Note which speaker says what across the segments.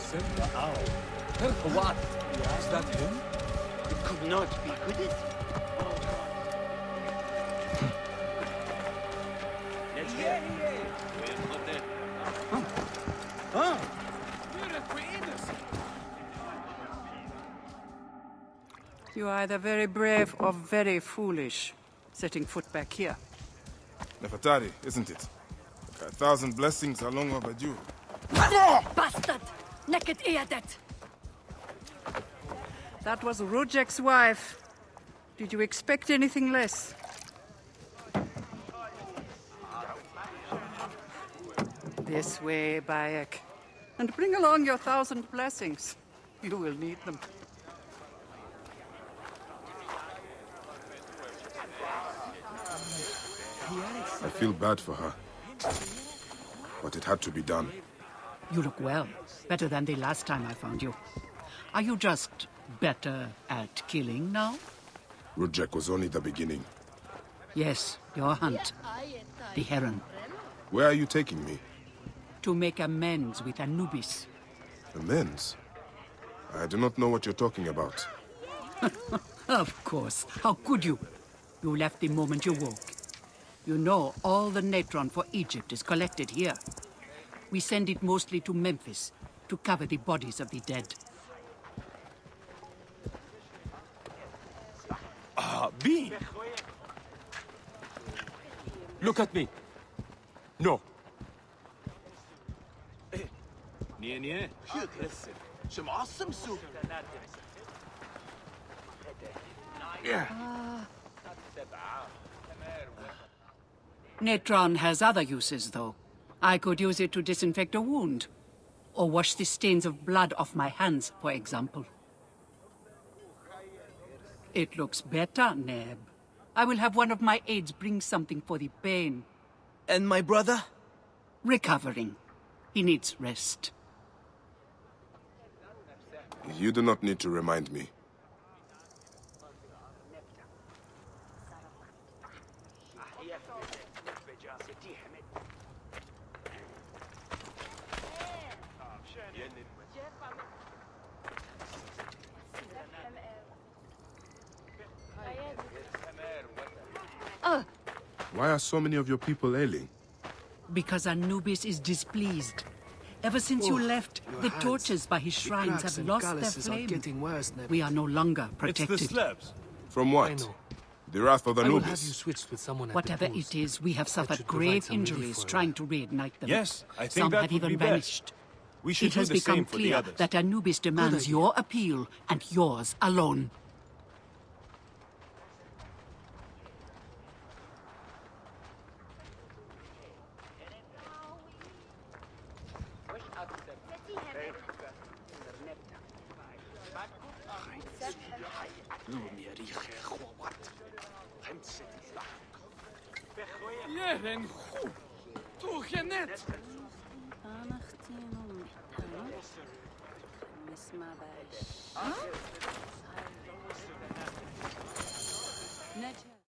Speaker 1: What? Is that him?
Speaker 2: It could not be, could it?
Speaker 3: You are either very brave or very foolish, setting foot back here.
Speaker 4: Nefertari, isn't it? 1,000 blessings are long overdue.
Speaker 3: Bastard! Naked Eadet! That was Rujek's wife. Did you expect anything less? This way, Bayek. And bring along your 1,000 blessings. You will need them.
Speaker 4: I feel bad for her. But it had to be done.
Speaker 3: You look well. Better than the last time I found you. Are you just better at killing now?
Speaker 4: Rujek was only the beginning.
Speaker 3: Yes, your hunt. The heron.
Speaker 4: Where are you taking me?
Speaker 3: To make amends with Anubis.
Speaker 4: Amends? I do not know what you're talking about.
Speaker 3: Of course. How could you? You left the moment you woke. You know all the natron for Egypt is collected here. We send it mostly to Memphis to cover the bodies of the dead.
Speaker 1: B! Look at me. No.
Speaker 3: Natron has other uses, though. I could use it to disinfect a wound. Or wash the stains of blood off my hands, for example. It looks better, Neb. I will have one of my aides bring something for the pain.
Speaker 1: And my brother?
Speaker 3: Recovering. He needs rest.
Speaker 4: You do not need to remind me. Why are so many of your people ailing?
Speaker 3: Because Anubis is displeased. Ever since you left, the torches by his shrines have lost their flame. We are no longer protected.
Speaker 1: It's the slabs.
Speaker 4: From what? The wrath of Anubis?
Speaker 3: Whatever it is, we have suffered grave injuries trying to reignite them.
Speaker 1: Yes, I think
Speaker 3: Some
Speaker 1: that
Speaker 3: have
Speaker 1: would
Speaker 3: even
Speaker 1: be best.
Speaker 3: vanished.
Speaker 1: We should
Speaker 3: It
Speaker 1: do
Speaker 3: has
Speaker 1: the
Speaker 3: become
Speaker 1: same for the
Speaker 3: clear
Speaker 1: others.
Speaker 3: that Anubis demands your appeal and yours alone.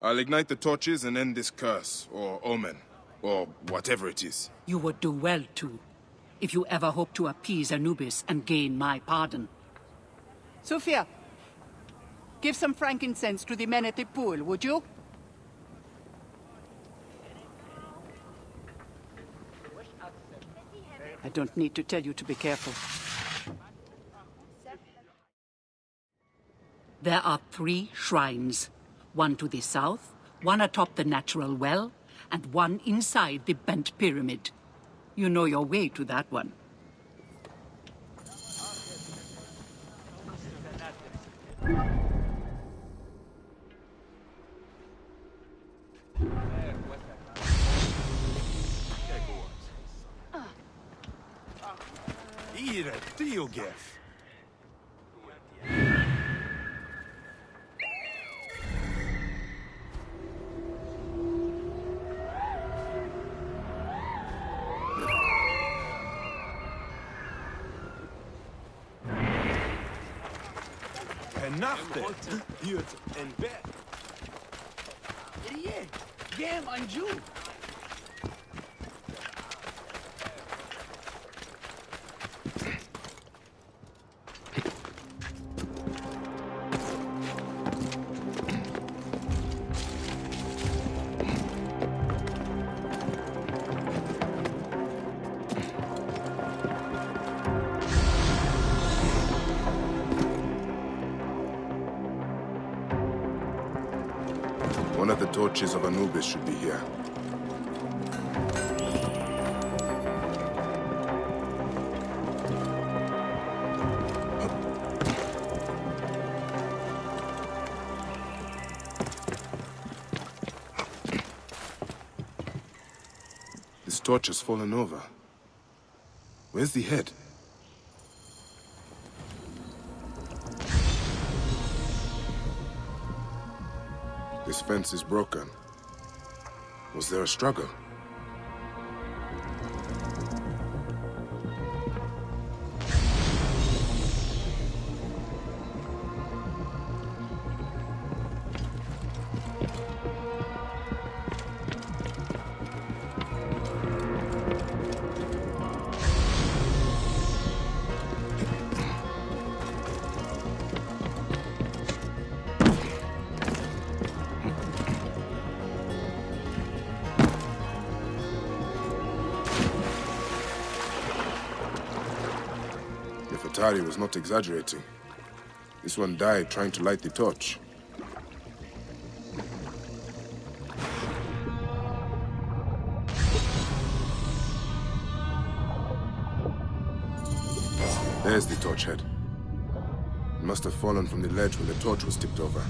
Speaker 4: I'll ignite the torches and end this curse, or omen, or whatever it is.
Speaker 3: You would do well to, if you ever hope to appease Anubis and gain my pardon. Sophia, give some frankincense to the men at the pool, would you? I don't need to tell you to be careful. There are 3 shrines. One to the south, one atop the natural well, and one inside the bent pyramid. You know your way to that one.
Speaker 1: Ira, Diogef. Nachten, Jut en bed. Gam en Jew.
Speaker 4: One of the torches of Anubis should be here. This torch has fallen over. Where's the head? This fence is broken. Was there a struggle? Atari was not exaggerating. This one died trying to light the torch. There's the torch head. It must have fallen from the ledge when the torch was tipped over.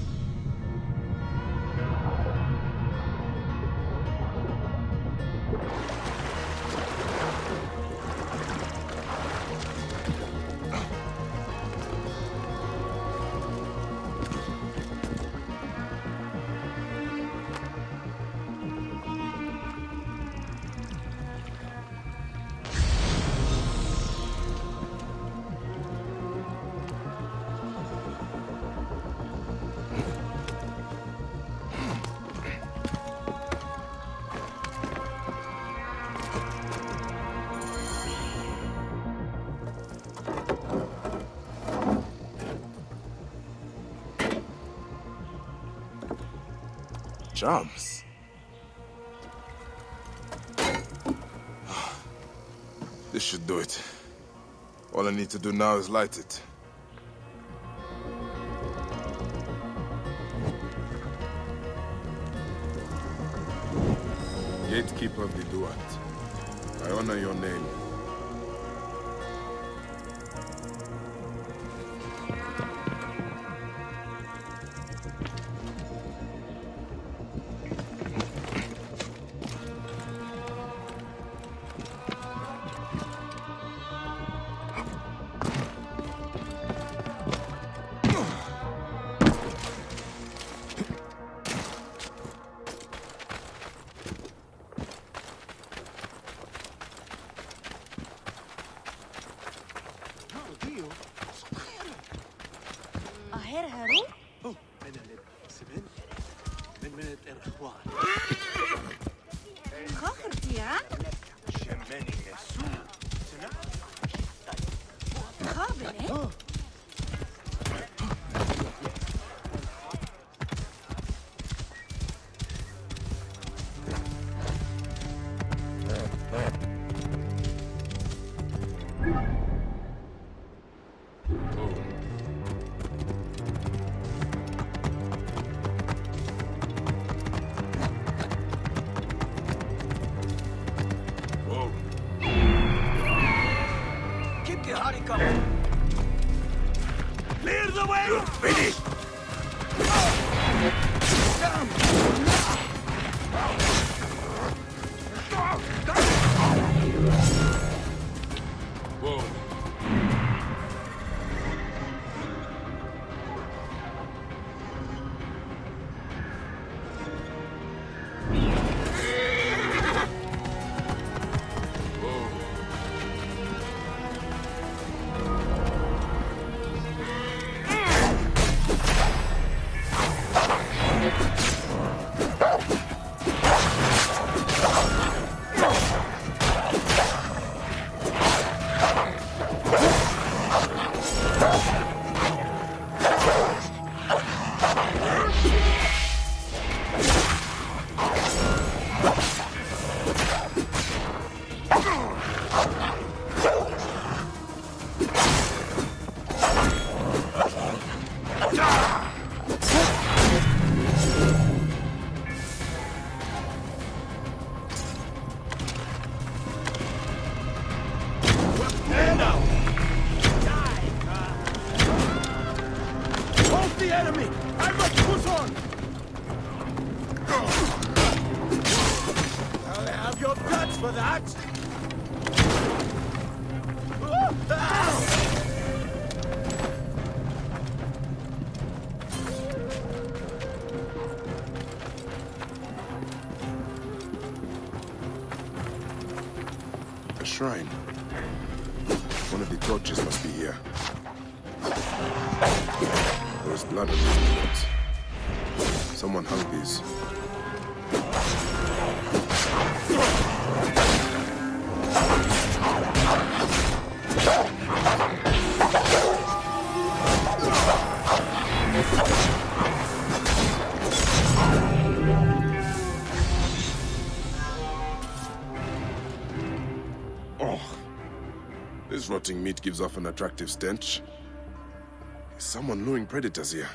Speaker 4: Jumps. This should do it. All I need to do now is light it. Gatekeeper of the Duat, I honor your name.
Speaker 1: Clear the way!
Speaker 4: You're finished! Whoa.
Speaker 1: the enemy! I must push on! I'll have your guts for that!
Speaker 4: A shrine. One of the torches must be here. There is blood on these bullets. Someone hung these. This rotting meat gives off an attractive stench. Is someone luring predators here?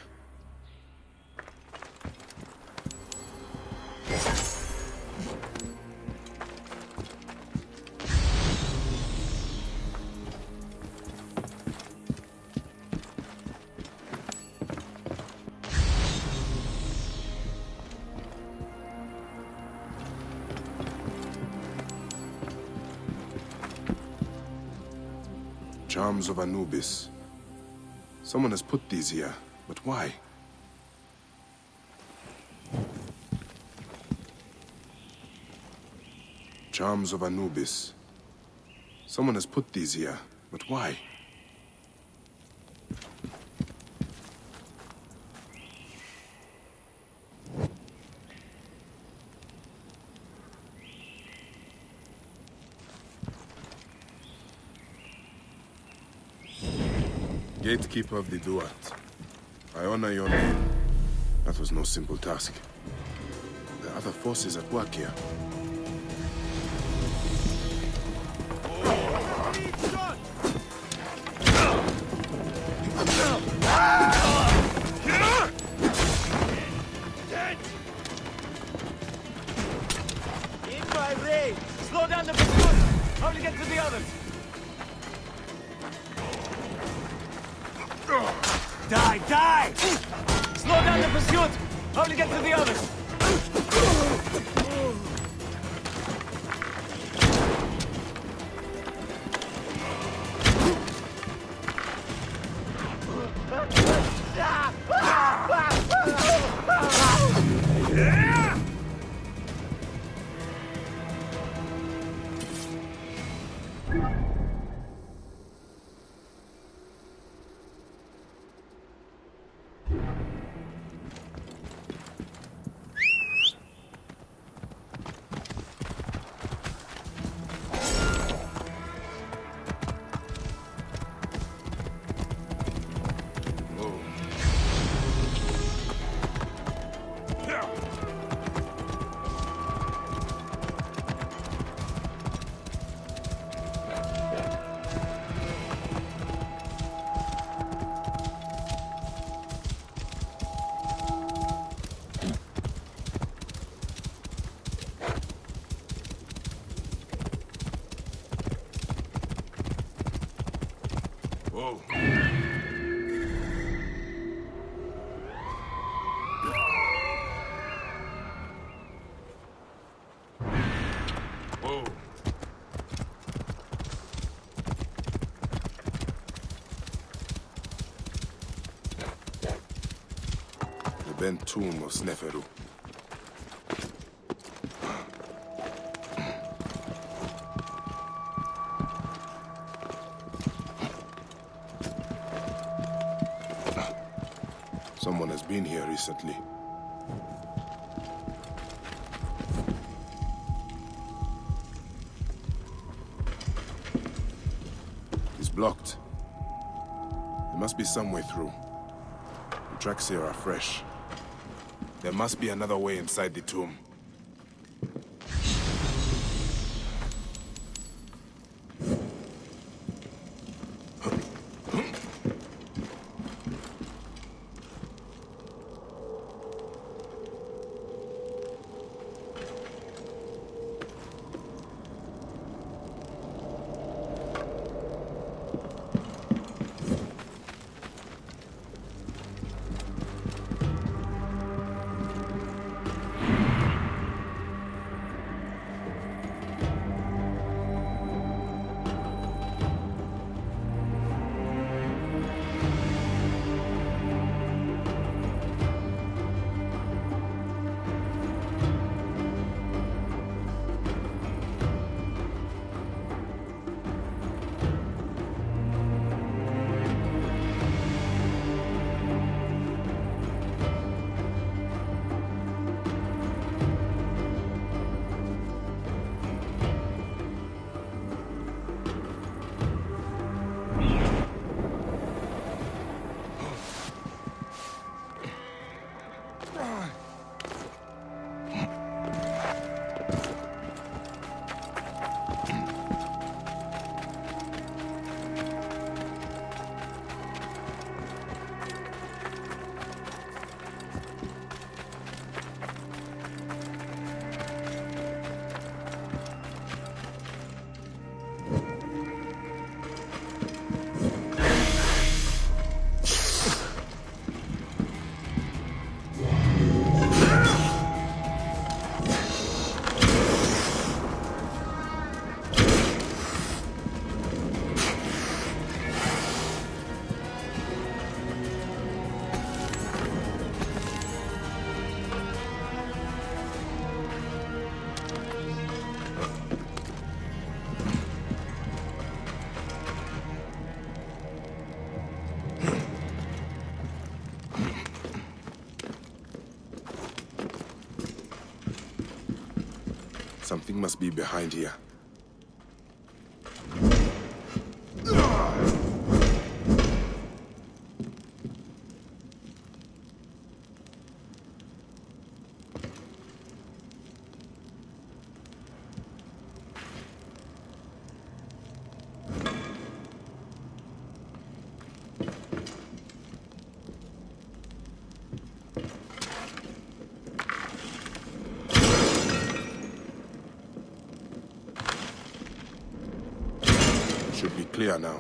Speaker 4: Charms of Anubis. Someone has put these here, but why? Charms of Anubis. Someone has put these here, but why? Gatekeeper of the Duat, I honor your name. That was no simple task. There are other forces at work here.
Speaker 1: In my way! Slow down the pursuit! How to get to the others? Die! Die! Slow down the pursuit! How to get to the others?
Speaker 4: Whoa. Whoa. The bent tomb of Sneferu. Someone has been here recently. It's blocked. There must be some way through. The tracks here are fresh. There must be another way inside the tomb. Something must be behind here. Should be clear now.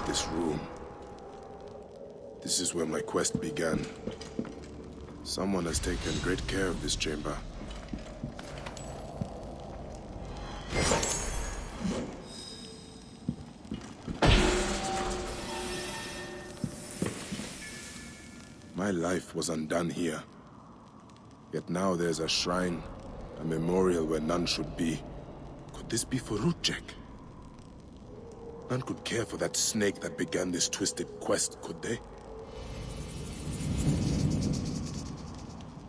Speaker 4: This room. This is where my quest began. Someone has taken great care of this chamber. My life was undone here. Yet now there's a shrine, a memorial where none should be. Could this be for Rutjek? None could care for that snake that began this twisted quest, could they?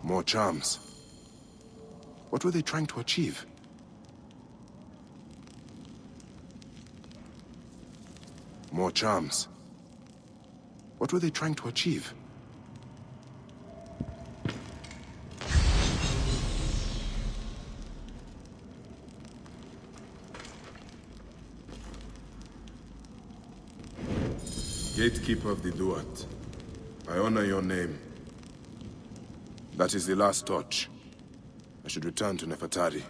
Speaker 4: More charms. What were they trying to achieve? More charms. What were they trying to achieve? Gatekeeper of the Duat. I honor your name. That is the last torch. I should return to Nefertari.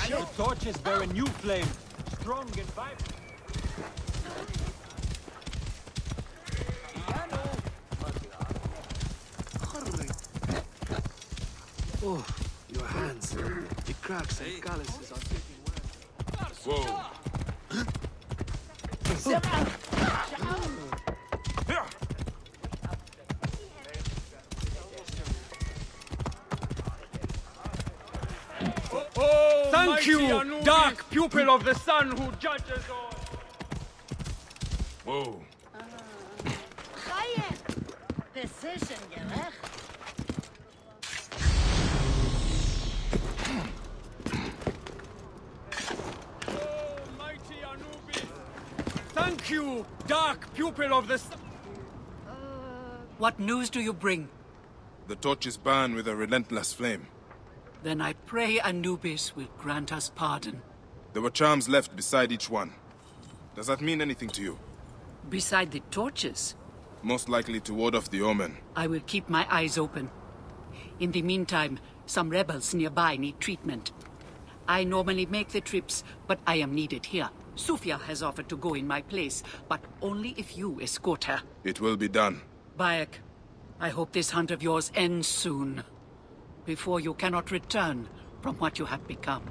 Speaker 1: The torches bear a new flame, strong and vibrant.
Speaker 5: Oh, your hands. The cracks and calluses are taking well.
Speaker 4: Whoa.
Speaker 1: Thank you, dark pupil of the sun who judges all.
Speaker 4: Whoa.
Speaker 6: Decision, gerecht.
Speaker 1: Oh, mighty Anubis. Thank you, dark pupil of the sun.
Speaker 3: What news do you bring?
Speaker 4: The torches burn with a relentless flame.
Speaker 3: Then I pray Anubis will grant us pardon.
Speaker 4: There were charms left beside each one. Does that mean anything to you?
Speaker 3: Beside the torches,
Speaker 4: Most likely to ward off the omen.
Speaker 3: I will keep my eyes open. In the meantime, some rebels nearby need treatment. I normally make the trips, but I am needed here. Sufia has offered to go in my place, but only if you escort her.
Speaker 4: It will be done.
Speaker 3: Bayek, I hope this hunt of yours ends soon. Before you cannot return from what you have become.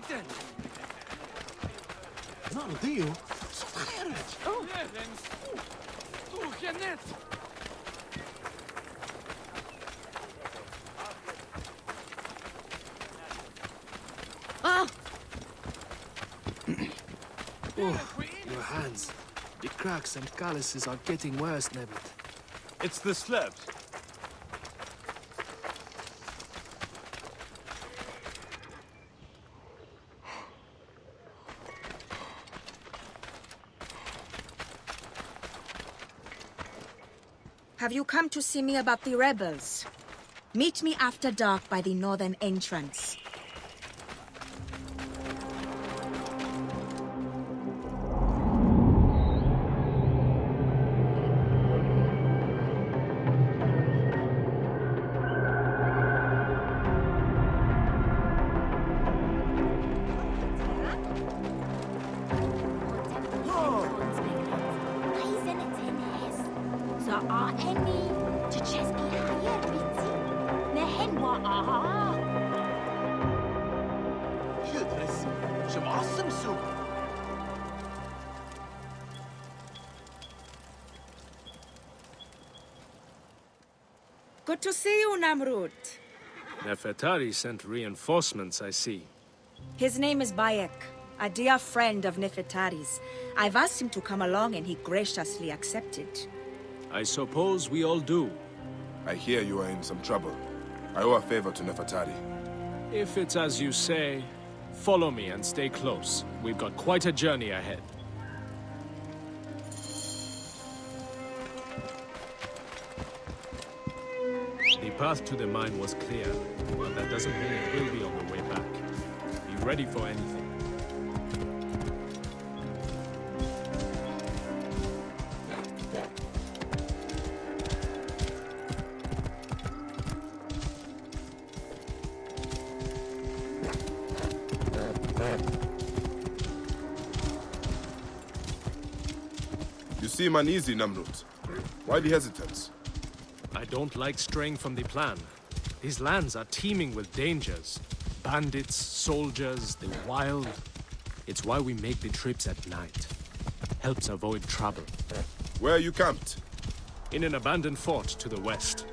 Speaker 5: Captain! نرضيه صوت خارج.
Speaker 6: Ah!
Speaker 5: Your hands. The cracks and calluses are getting worse, Nebit.
Speaker 1: It's the slabs.
Speaker 7: Have you come to see me about the rebels? Meet me after dark by the northern entrance. Good to see you, Namrud.
Speaker 5: Nefertari sent reinforcements, I see.
Speaker 7: His name is Bayek, a dear friend of Nefertari's. I've asked him to come along and he graciously accepted.
Speaker 5: I suppose we all do.
Speaker 4: I hear you are in some trouble. I owe a favor to Nefertari.
Speaker 5: If it's as you say, follow me and stay close. We've got quite a journey ahead. The path to the mine was clear, but that doesn't mean it will be on the way back. Be ready for anything.
Speaker 4: You seem uneasy, Namrud. Why the hesitance?
Speaker 5: I don't like straying from the plan. These lands are teeming with dangers. Bandits, soldiers, the wild. It's why we make the trips at night. Helps avoid trouble.
Speaker 4: Where are you camped?
Speaker 5: In an abandoned fort to the west.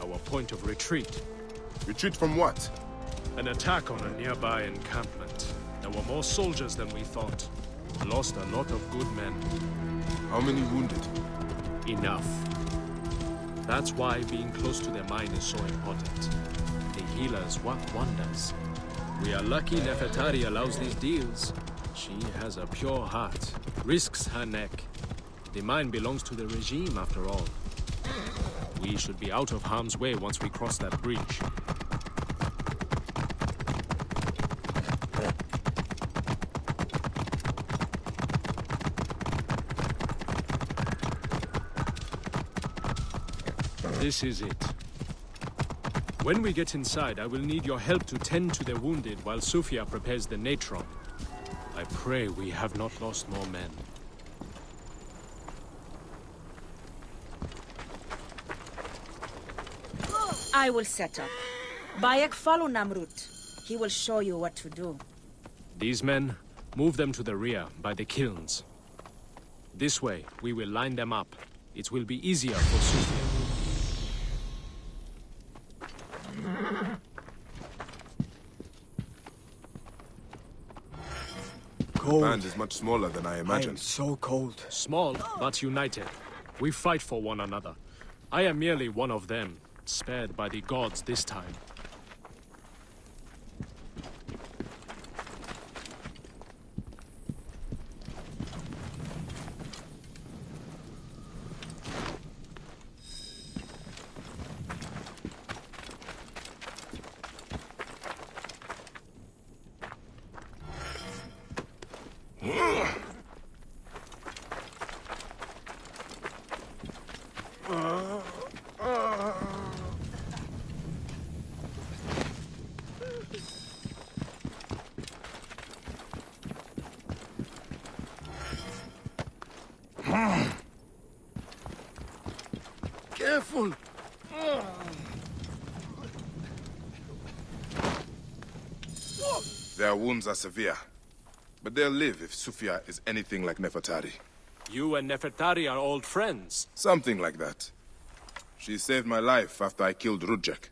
Speaker 5: Our point of retreat.
Speaker 4: Retreat from what?
Speaker 5: An attack on a nearby encampment. There were more soldiers than we thought. Lost a lot of good men.
Speaker 4: How many wounded?
Speaker 5: Enough. That's why being close to the mine is so important. The healers work wonders. We are lucky Nefertari allows these deals. She has a pure heart, risks her neck. The mine belongs to the regime after all. We should be out of harm's way once we cross that bridge. This is it. When we get inside, I will need your help to tend to the wounded while Sufia prepares the natron. I pray we have not lost more men.
Speaker 7: I will set up. Bayek, follow Namrud. He will show you what to do.
Speaker 5: These men, move them to the rear, by the kilns. This way, we will line them up. It will be easier for Sufia.
Speaker 4: The band is much smaller than I imagined.
Speaker 1: So cold.
Speaker 5: Small, but united. We fight for one another. I am merely one of them, spared by the gods this time.
Speaker 4: Their wounds are severe, but they'll live if Sufia is anything like Nefertari.
Speaker 5: You and Nefertari are old friends.
Speaker 4: Something like that. She saved my life after I killed Rudjek.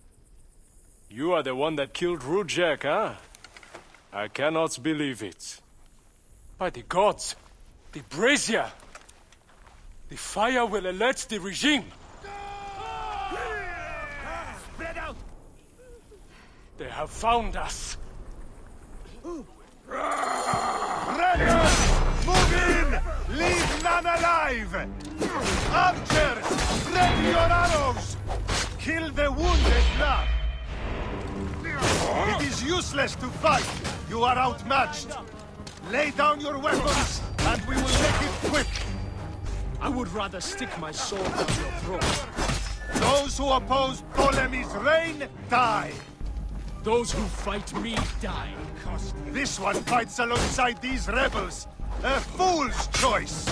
Speaker 5: You are the one that killed Rudjek, huh? I cannot believe it. By the gods, the brazier! The fire will alert the regime!
Speaker 1: Spread out!
Speaker 5: They have found us!
Speaker 1: Runners! Move in! Leave none alive! Archers! Ready your arrows! Kill the wounded now! It is useless to fight! You are outmatched! Lay down your weapons, and we will make it quick!
Speaker 5: I would rather stick my sword down your throat.
Speaker 1: Those who oppose Ptolemy's reign, die!
Speaker 5: Those who fight me die.
Speaker 1: This one fights alongside these rebels! A fool's choice!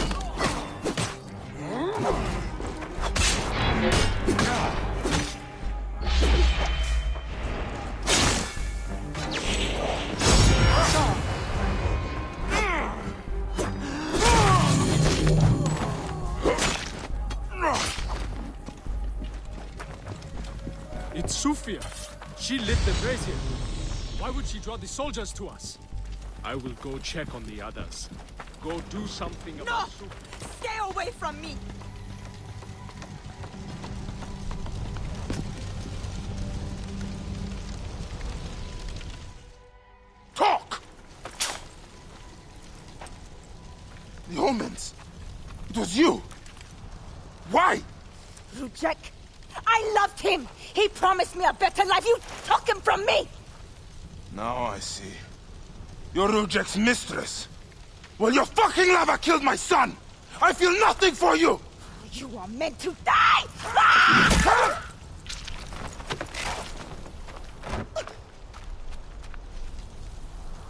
Speaker 5: It's Sufia. She lit the brazier. Why would she draw the soldiers to us? I will go check on the others. Go do something about Sufia.
Speaker 7: Stay away from me!
Speaker 4: Talk! The omens! It was you! Why?
Speaker 7: Rujek, I loved him! He promised me a better life! You took him from me!
Speaker 4: Now I see. You're Rujek's mistress. Well, your fucking lover killed my son! I feel nothing for you!
Speaker 7: You are meant to die! Ah!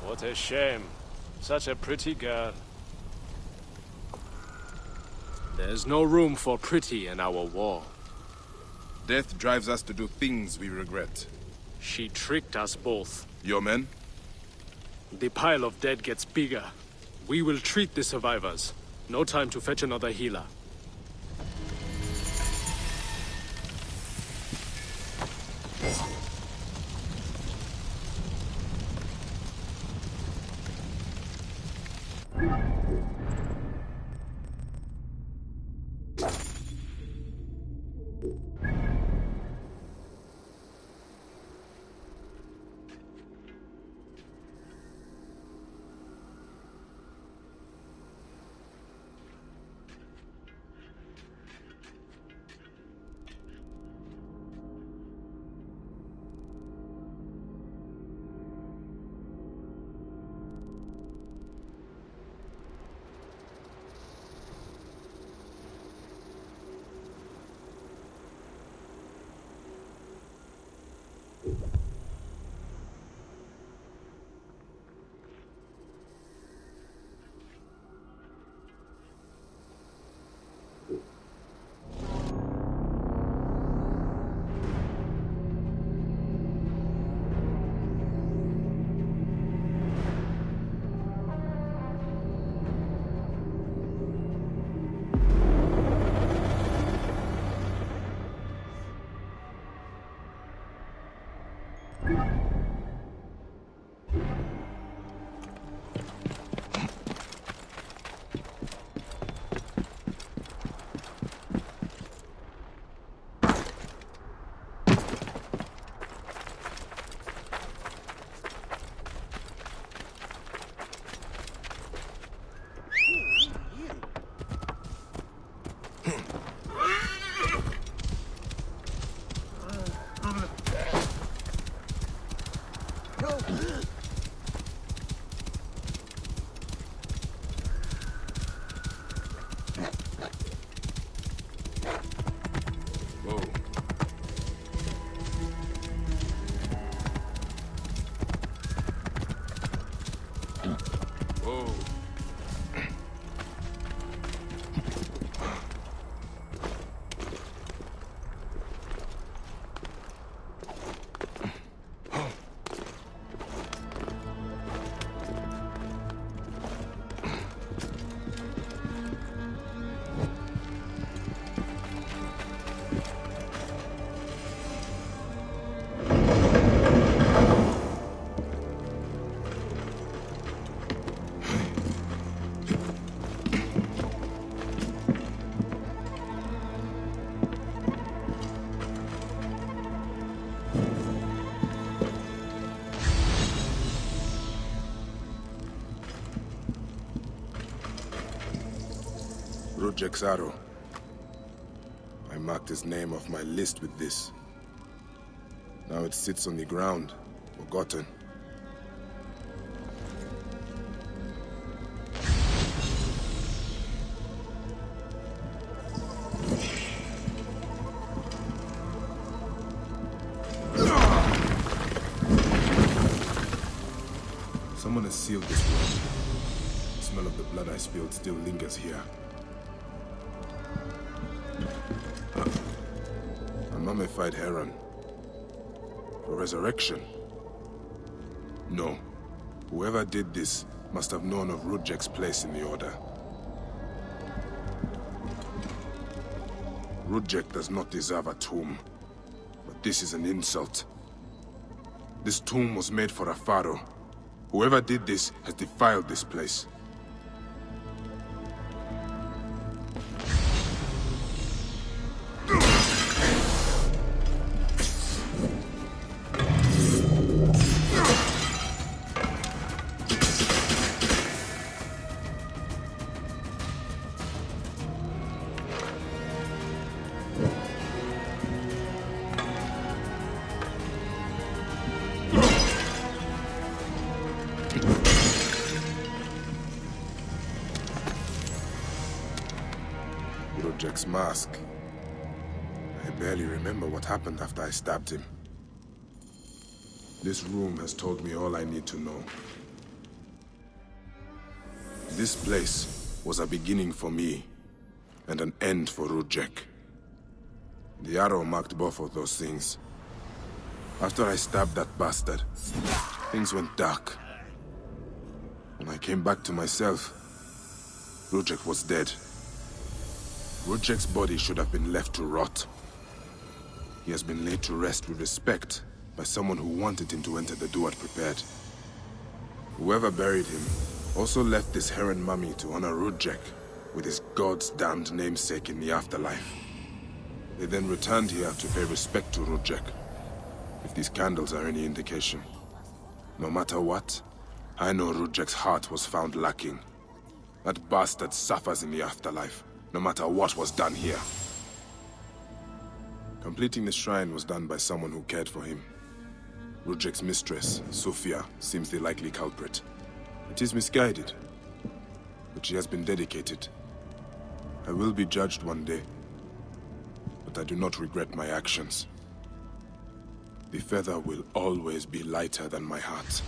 Speaker 5: What a shame. Such a pretty girl. There's no room for pretty in our war.
Speaker 4: Death drives us to do things we regret.
Speaker 5: She tricked us both.
Speaker 4: Your men?
Speaker 5: The pile of dead gets bigger. We will treat the survivors. No time to fetch another healer.
Speaker 4: Rudjek's arrow. I marked his name off my list with this. Now it sits on the ground, forgotten. Someone has sealed this room. The smell of the blood I spilled still lingers here. A mummified heron. For resurrection? No. Whoever did this must have known of Rudjek's place in the Order. Rudjek does not deserve a tomb. But this is an insult. This tomb was made for a pharaoh. Whoever did this has defiled this place. Rudjek's mask. I barely remember what happened after I stabbed him. This room has told me all I need to know. This place was a beginning for me, and an end for Rudjek. The arrow marked both of those things. After I stabbed that bastard, things went dark. When I came back to myself, Rudjek was dead. Rudjek's body should have been left to rot. He has been laid to rest with respect by someone who wanted him to enter the Duat prepared. Whoever buried him also left this heron mummy to honor Rudjek with his god's damned namesake in the afterlife. They then returned here to pay respect to Rudjek, if these candles are any indication. No matter what, I know Rudjek's heart was found lacking. That bastard suffers in the afterlife, no matter what was done here. Completing the shrine was done by someone who cared for him. Rudjek's mistress, Sofia, seems the likely culprit. It is misguided, but she has been dedicated. I will be judged one day, but I do not regret my actions. The feather will always be lighter than my heart.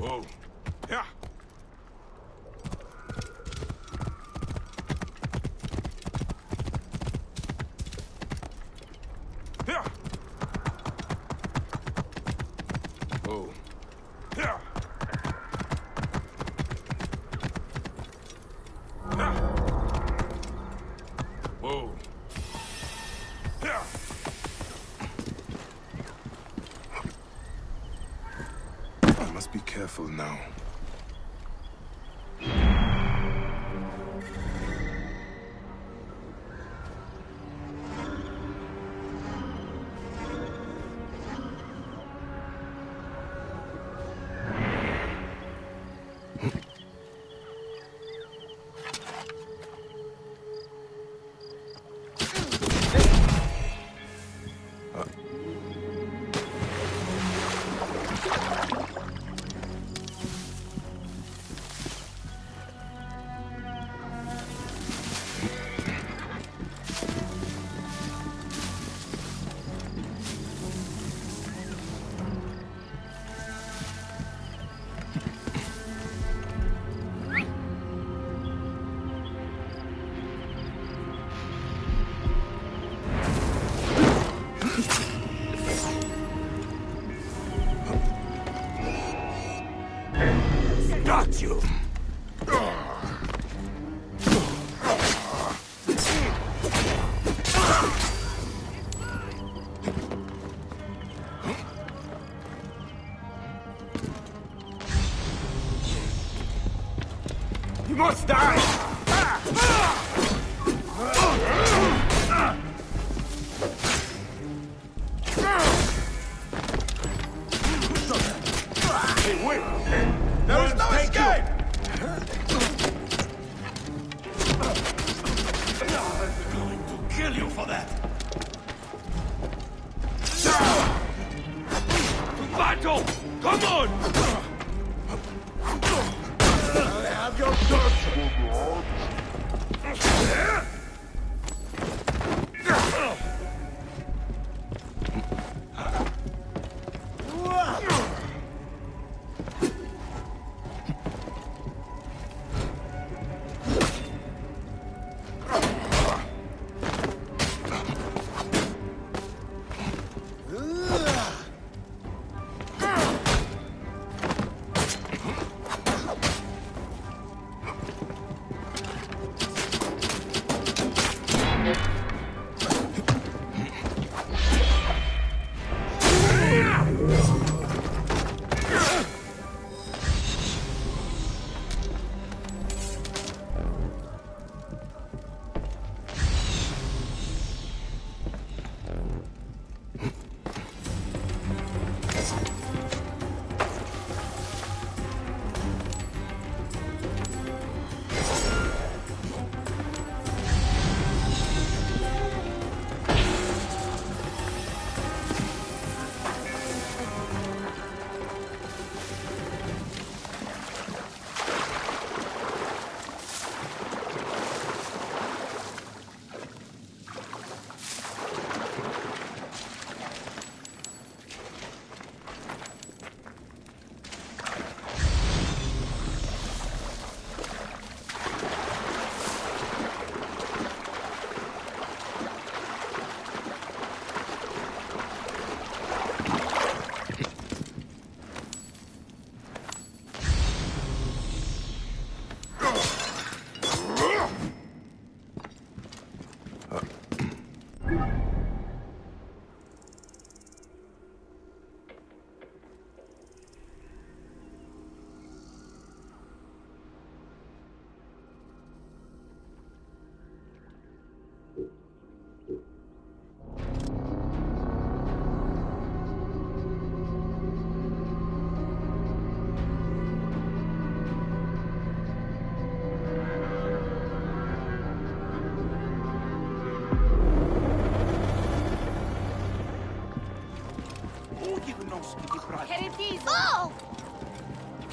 Speaker 4: Whoa. Yeah. Yeah. Whoa. Yeah. Yeah. Whoa. Yeah. I must be careful now. Got you! You must die! Hey, wait! There is no escape! I'm going to kill you for that! To battle! Come on! I have your torch!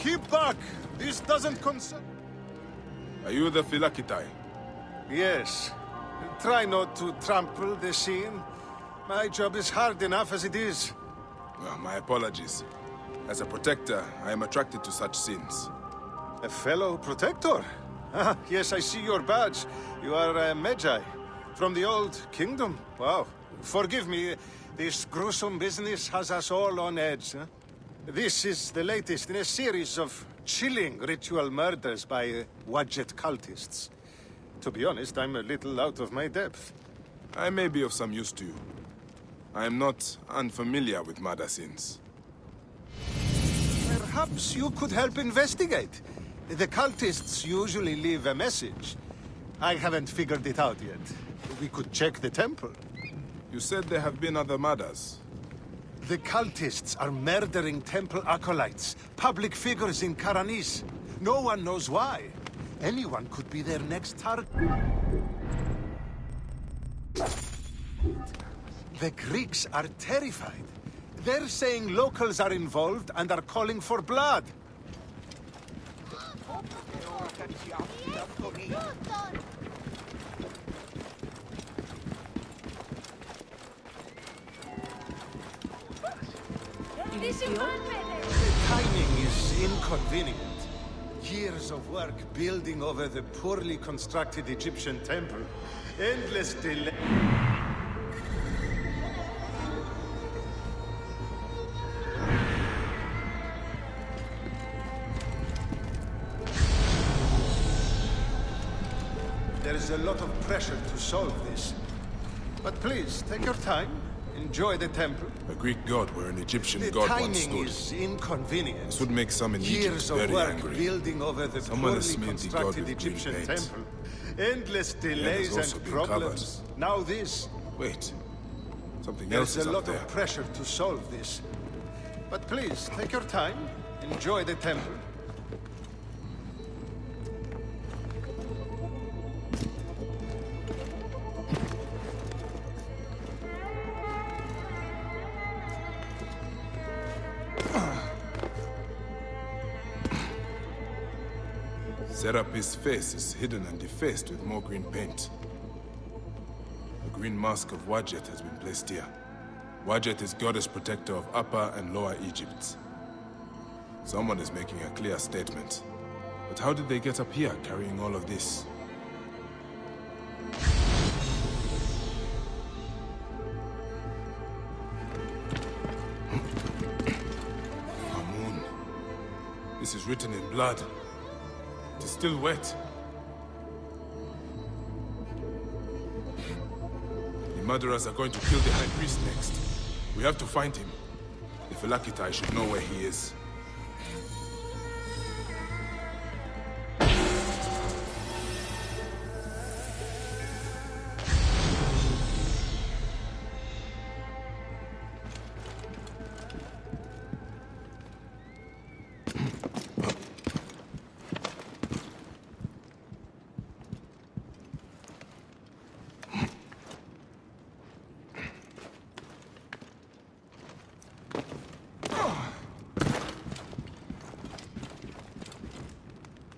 Speaker 1: Keep back! This doesn't concern...
Speaker 4: Are you the Philakitai?
Speaker 1: Yes. Try not to trample the scene. My job is hard enough as it is.
Speaker 4: Well, my apologies. As a protector, I am attracted to such sins.
Speaker 1: A fellow protector? Ah, yes, I see your badge. You are Medjay, from the old kingdom. Wow. Forgive me, this gruesome business has us all on edge. Huh? This is the latest in a series of chilling ritual murders by Wadjet cultists. To be honest, I'm a little out of my depth.
Speaker 4: I may be of some use to you. I am not unfamiliar with murder sins.
Speaker 1: Perhaps you could help investigate. The cultists usually leave a message. I haven't figured it out yet. We could check the temple.
Speaker 4: You said there have been other murders.
Speaker 1: The cultists are murdering temple acolytes, public figures in Karanis. No one knows why. Anyone could be their next target. The Greeks are terrified. They're saying locals are involved and are calling for blood. The timing is inconvenient. Years of work building over the poorly constructed Egyptian temple. Endless delay. There is a lot of pressure to solve this. But please, take your time. Enjoy the temple.
Speaker 4: A Greek god where an Egyptian
Speaker 1: The
Speaker 4: god once
Speaker 1: timing
Speaker 4: stood.
Speaker 1: is inconvenient.
Speaker 4: This would make some in Egypt
Speaker 1: Years of
Speaker 4: very
Speaker 1: work
Speaker 4: angry.
Speaker 1: building over the
Speaker 4: Someone has
Speaker 1: poorly
Speaker 4: smeared the god
Speaker 1: constructed
Speaker 4: with green
Speaker 1: Egyptian
Speaker 4: paint.
Speaker 1: temple. Endless delays
Speaker 4: also
Speaker 1: and
Speaker 4: been
Speaker 1: problems. Now this.
Speaker 4: Wait. Something else
Speaker 1: There's
Speaker 4: is
Speaker 1: a
Speaker 4: up
Speaker 1: lot
Speaker 4: there.
Speaker 1: of pressure to solve this. But please, take your time. Enjoy the temple.
Speaker 4: Serapis' face is hidden and defaced with more green paint. The green mask of Wadjet has been placed here. Wadjet is goddess protector of Upper and Lower Egypt. Someone is making a clear statement. But how did they get up here carrying all of this? Amun. This is written in blood. It is still wet. The murderers are going to kill the High Priest next. We have to find him. The Philakitai should know where he is.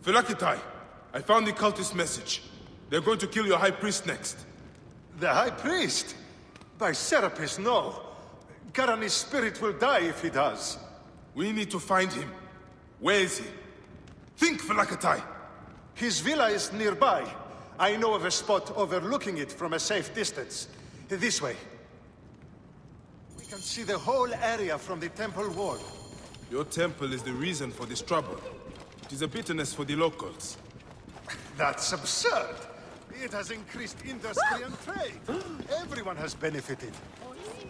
Speaker 4: Philakitai, I found the cultist message. They're going to kill your High Priest next.
Speaker 1: The High Priest? By Serapis, no. Garani's spirit will die if he does.
Speaker 4: We need to find him. Where is he? Think, Philakitai!
Speaker 1: His villa is nearby. I know of a spot overlooking it from a safe distance. This way. We can see the whole area from the temple wall.
Speaker 4: Your temple is the reason for this trouble. It is a bitterness for the locals.
Speaker 1: That's absurd. It has increased industry and trade. Everyone has benefited.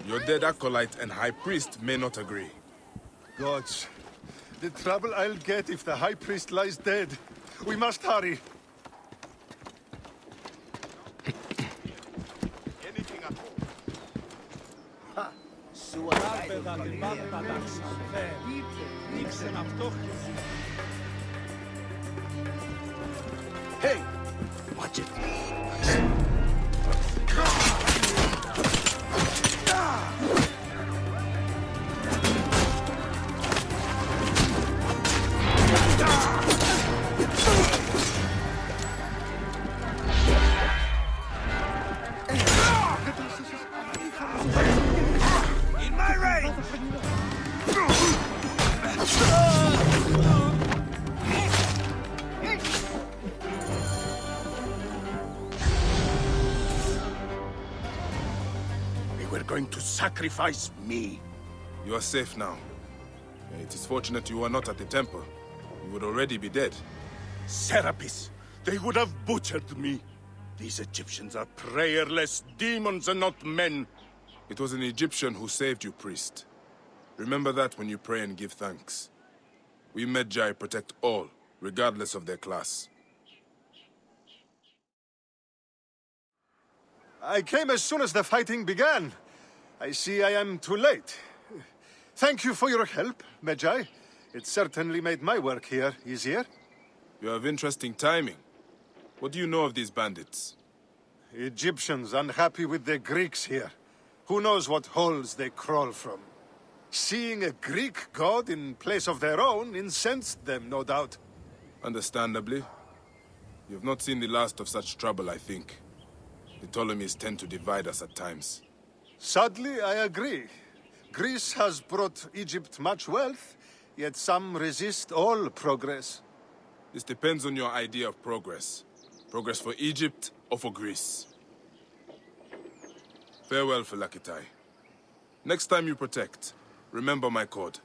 Speaker 4: Your dead acolyte and High Priest may not agree.
Speaker 1: Gods, the trouble I'll get if the High Priest lies dead. We must hurry.
Speaker 2: Anything at all.
Speaker 1: Hey!
Speaker 2: Watch it. going to sacrifice me.
Speaker 4: You are safe now. It is fortunate you are not at the temple. You would already be dead.
Speaker 2: Serapis, they would have butchered me. These Egyptians are prayerless demons and not men.
Speaker 4: It was an Egyptian who saved you, priest. Remember that when you pray and give thanks. We Medjay protect all, regardless of their class.
Speaker 1: I came as soon as the fighting began. I see I am too late. Thank you for your help, Medjay. It certainly made my work here easier.
Speaker 4: You have interesting timing. What do you know of these bandits?
Speaker 1: Egyptians unhappy with the Greeks here. Who knows what holes they crawl from? Seeing a Greek god in place of their own incensed them, no doubt.
Speaker 4: Understandably. You have not seen the last of such trouble, I think. The Ptolemies tend to divide us at times.
Speaker 1: Sadly, I agree. Greece has brought Egypt much wealth, yet some resist all progress.
Speaker 4: This depends on your idea of progress. Progress for Egypt or for Greece. Farewell, Phylakitai. Next time you protect, remember my code.